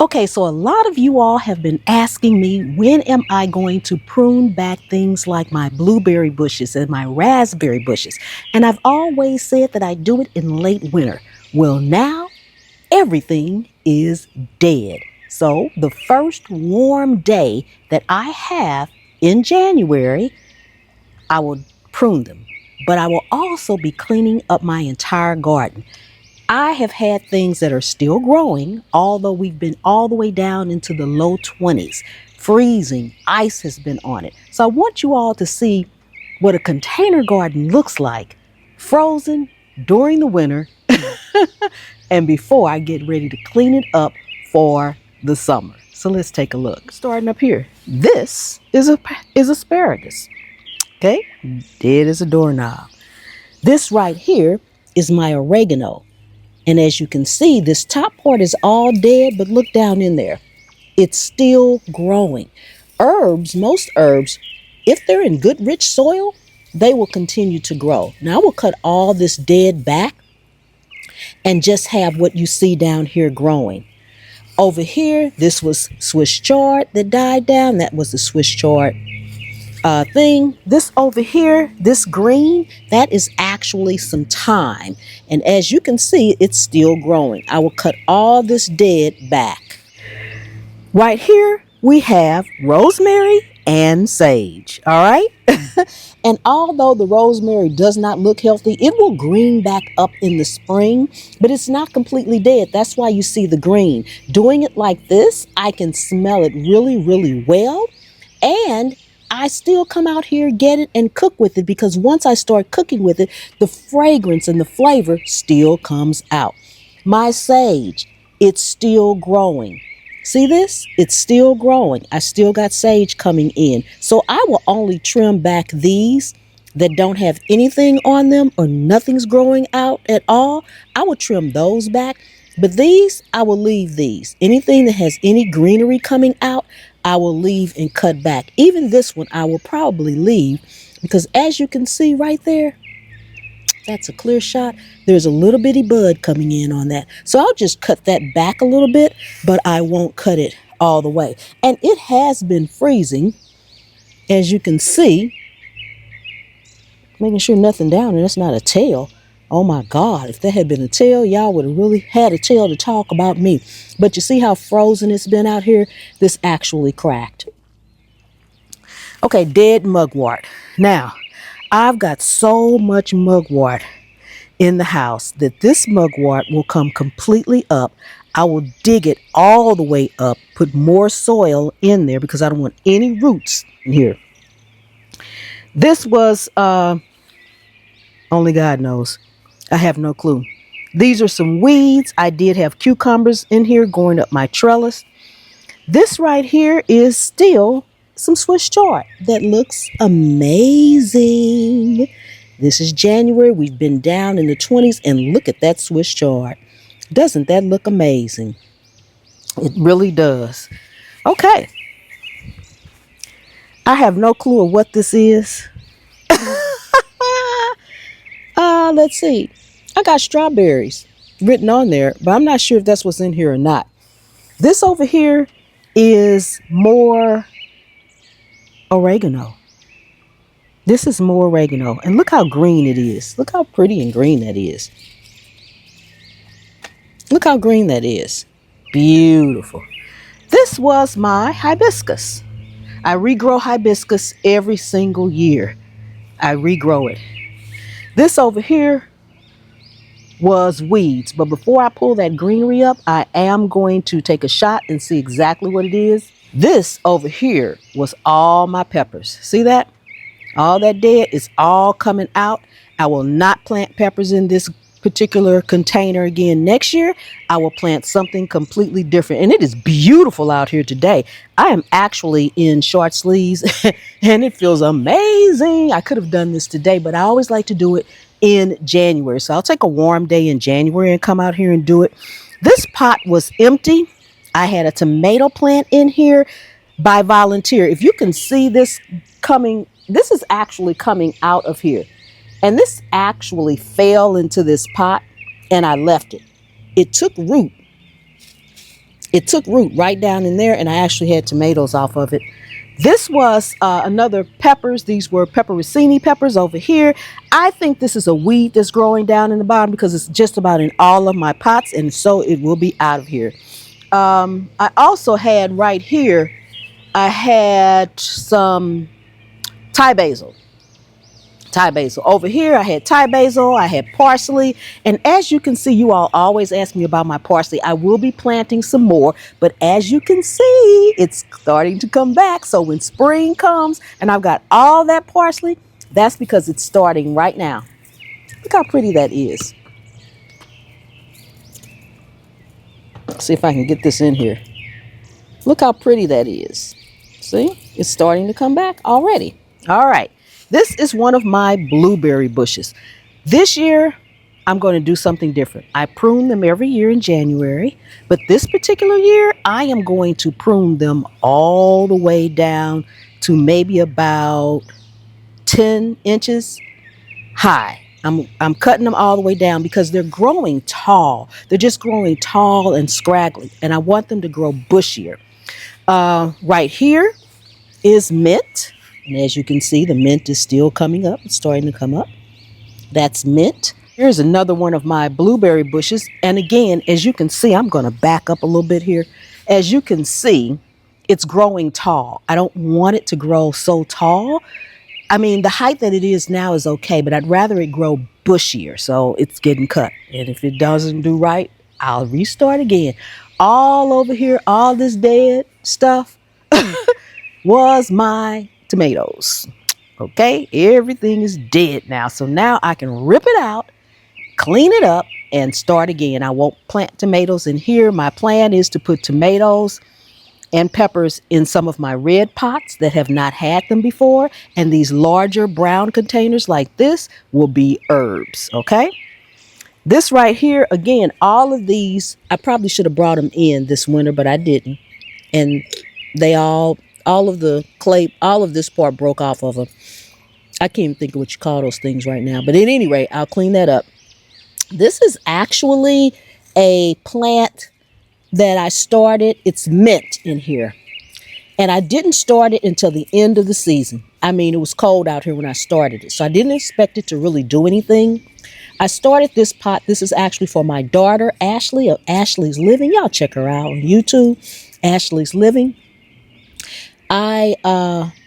Okay, so a lot of you all have been asking me, when am I going to prune back things like my blueberry bushes and my raspberry bushes? And I've always said that I do it in late winter. Well, now everything is dead. So the first warm day that I have in January, I will prune them. But I will also be cleaning up my entire garden. I have had things that are still growing, although we've been all the way down into the low 20s. Freezing, ice has been on it. So I want you all to see what a container garden looks like, frozen during the winter and before I get ready to clean it up for the summer. So let's take a look. Starting up here, this is asparagus. Okay, dead as a doorknob. This right here is my oregano. And as you can see, this top part is all dead, but look down in there. It's still growing. Herbs, most herbs, if they're in good, rich soil, they will continue to grow. Now, I will cut all this dead back and just have what you see down here growing. Over here, this was Swiss chard that died down. That was the Swiss chard thing. This over here, this green, that is actually some thyme. And as you can see, it's still growing. I will cut all this dead back. Right here, we have rosemary and sage. All right. And although the rosemary does not look healthy, it will green back up in the spring, but it's not completely dead. That's why you see the green. Doing it like this, I can smell it really, really well. And I still come out here, get it, and cook with it, because once I start cooking with it, the fragrance and the flavor still comes out. My sage, it's still growing. See this? It's still growing. I still got sage coming in. So I will only trim back these that don't have anything on them or nothing's growing out at all. I will trim those back. But these, I will leave these. Anything that has any greenery coming out, I will leave and cut back. Even this one, I will probably leave, because as you can see right there, that's a clear shot. There's a little bitty bud coming in on that. So I'll just cut that back a little bit, but I won't cut it all the way. And it has been freezing, as you can see. Making sure nothing down there. That's not a tail. Oh my God, if that had been a tail, y'all would have really had a tail to talk about me. But you see how frozen it's been out here? This actually cracked. Okay, dead mugwort. Now, I've got so much mugwort in the house that this mugwort will come completely up. I will dig it all the way up, put more soil in there because I don't want any roots in here. This was, only God knows. I have no clue. These are some weeds. I did have cucumbers in here going up my trellis. This right here is still some Swiss chard that looks amazing. This is January. We've been down in the 20s, and look at that Swiss chard. Doesn't that look amazing? It really does. Okay. I have no clue of what this is. Let's see. I got strawberries written on there, but I'm not sure if that's what's in here or not. This over here is more oregano. This is more oregano. And look how green it is. Look how pretty and green that is. Look how green that is. Beautiful. This was my hibiscus. I regrow hibiscus every single year. I regrow it. This over here was weeds, but before I pull that greenery up, I am going to take a shot and see exactly what it is. This over here was all my peppers. See that? All that dead is all coming out. I will not plant peppers in this particular container again next year. I will plant something completely different. And it is beautiful out here today. I am actually in short sleeves and it feels amazing. I could have done this today, but I always like to do it in January. So I'll take a warm day in January and come out here and do it. This pot was empty. I had a tomato plant in here by volunteer. If you can see this coming, this is actually coming out of here. And this actually fell into this pot and I left it. It took root It took root right down in there, and I actually had tomatoes off of it. This was another peppers. These were pepperoncini peppers over here. I think this is a weed that's growing down in the bottom because it's just about in all of my pots, and so it will be out of here. I also had right here, I had some Thai basil. Thai basil. Over here, I had Thai basil, I had parsley, and as you can see, you all always ask me about my parsley. I will be planting some more, but as you can see, it's starting to come back. So when spring comes and I've got all that parsley, that's because it's starting right now. Look how pretty that is. Let's see if I can get this in here. Look how pretty that is. See, it's starting to come back already. All right. This is one of my blueberry bushes. This year, I'm going to do something different. I prune them every year in January, but this particular year, I am going to prune them all the way down to maybe about 10 inches high. I'm cutting them all the way down because they're growing tall. They're just growing tall and scraggly, and I want them to grow bushier. Right here is mint. And as you can see, the mint is still coming up. It's starting to come up. That's mint. Here's another one of my blueberry bushes. And again, as you can see, I'm going to back up a little bit here. As you can see, it's growing tall. I don't want it to grow so tall. I mean, the height that it is now is okay, but I'd rather it grow bushier. So it's getting cut. And if it doesn't do right, I'll restart again. All over here, all this dead stuff was my tomatoes. Okay, everything is dead now. So now I can rip it out, clean it up, and start again. I won't plant tomatoes in here. My plan is to put tomatoes and peppers in some of my red pots that have not had them before. And these larger brown containers like this will be herbs. Okay. This right here, again, all of these, I probably should have brought them in this winter, but I didn't. And they all of the clay, all of this part broke off of them. I can't even think of what you call those things right now. But at any rate, I'll clean that up. This is actually a plant that I started. It's mint in here. And I didn't start it until the end of the season. I mean, it was cold out here when I started it. So I didn't expect it to really do anything. I started this pot. This is actually for my daughter, Ashley, of Ashley's Living. Y'all check her out on YouTube, Ashley's Living. I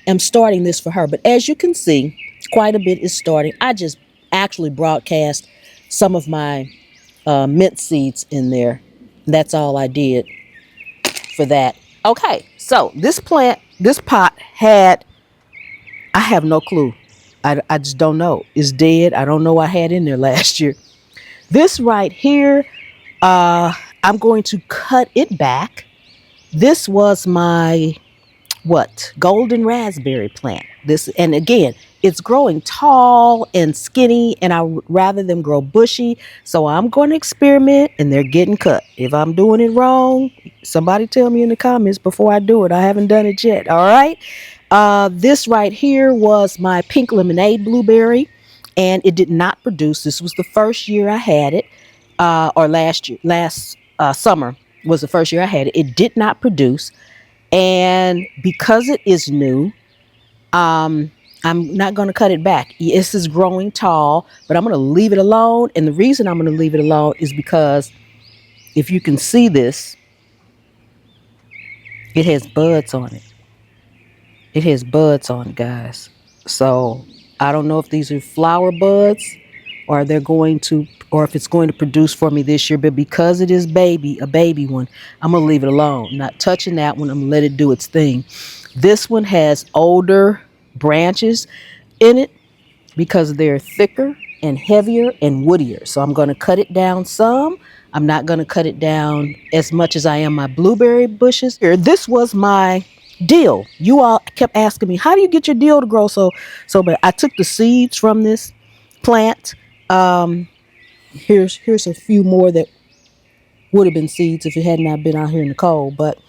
am starting this for her. But as you can see, quite a bit is starting. I just actually broadcast some of my mint seeds in there. That's all I did for that. Okay, so this plant, this pot had, I have no clue. I just don't know. It's dead. I don't know what I had in there last year. This right here, I'm going to cut it back. This was my golden raspberry plant. This, and again, it's growing tall and skinny, and I would rather them grow bushy. So I'm going to experiment, and they're getting cut. If I'm doing it wrong, somebody tell me in the comments before I do it. I haven't done it yet. All right. This right here was my pink lemonade blueberry, and it did not produce. This was the first year I had it, or last summer was the first year I had it. It did not produce. And because it is new, I'm not going to cut it back. This is growing tall, but I'm going to leave it alone. And the reason I'm going to leave it alone is because if you can see this, it has buds on it. It has buds on it, guys. So I don't know if these are flower buds or they're going to, or if it's going to produce for me this year. But because it is a baby one, I'm going to leave it alone. I'm not touching that one. I'm going to let it do its thing. This one has older branches in it because they're thicker and heavier and woodier. So I'm going to cut it down some. I'm not going to cut it down as much as I am my blueberry bushes. Here, this was my dill. You all kept asking me, how do you get your dill to grow so but I took the seeds from this plant. Here's a few more that would have been seeds if it had not been out here in the cold. But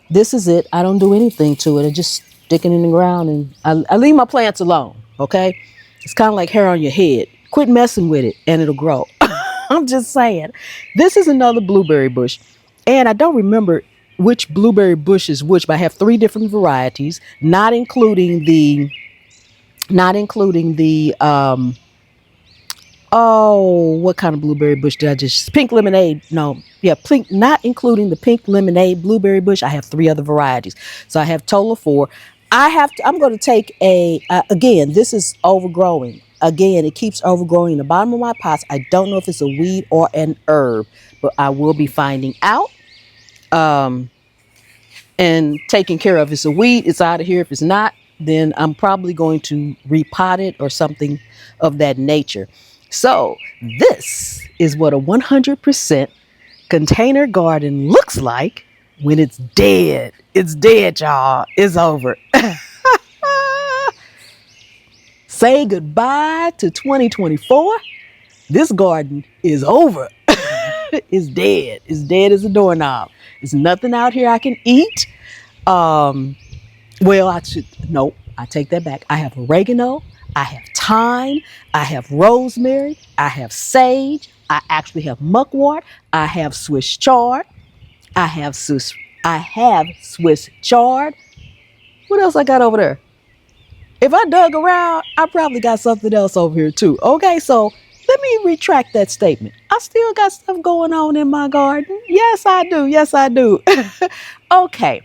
this is it. I don't do anything to it. I just stick it in the ground, and I leave my plants alone. Okay, it's kind of like hair on your head. Quit messing with it, and it'll grow. I'm just saying. This is another blueberry bush, and I don't remember which blueberry bush is which, but I have 3 different varieties, not including the oh, what kind of blueberry bush did I just? Pink lemonade. No, yeah, pink. Not including the pink lemonade blueberry bush. I have 3 other varieties, so I have total of 4. I'm going to take a. Again, this is overgrowing. Again, it keeps overgrowing in the bottom of my pots. I don't know if it's a weed or an herb, but I will be finding out. And taking care of. If it's a weed, it's out of here. If it's not, then I'm probably going to repot it or something of that nature. So this is what a 100% container garden looks like when it's dead. It's dead, y'all. It's over. Say goodbye to 2024. This garden is over. It's dead. It's dead as a doorknob. There's nothing out here I can eat. Well, I take that back. I have oregano, I have thyme, I have rosemary, I have sage, I actually have mugwort, I have Swiss chard, I have Swiss chard. What else I got over there? If I dug around, I probably got something else over here too. Okay, so let me retract that statement. I still got stuff going on in my garden. Yes, I do. Yes, I do. Okay.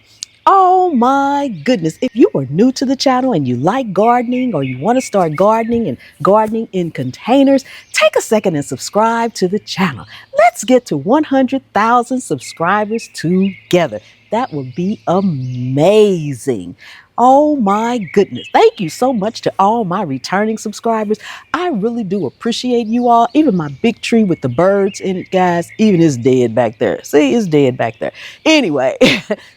Oh my goodness. If you are new to the channel and you like gardening or you want to start gardening and gardening in containers, take a second and subscribe to the channel. Let's get to 100,000 subscribers together. That would be amazing. Oh my goodness. Thank you so much to all my returning subscribers. I really do appreciate you all. Even my big tree with the birds in it, guys, even it's dead back there. See, it's dead back there. Anyway,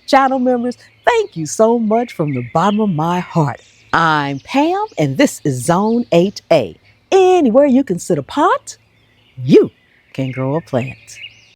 channel members, thank you so much from the bottom of my heart. I'm Pam, and this is Zone 8A. Anywhere you can sit a pot, you can grow a plant.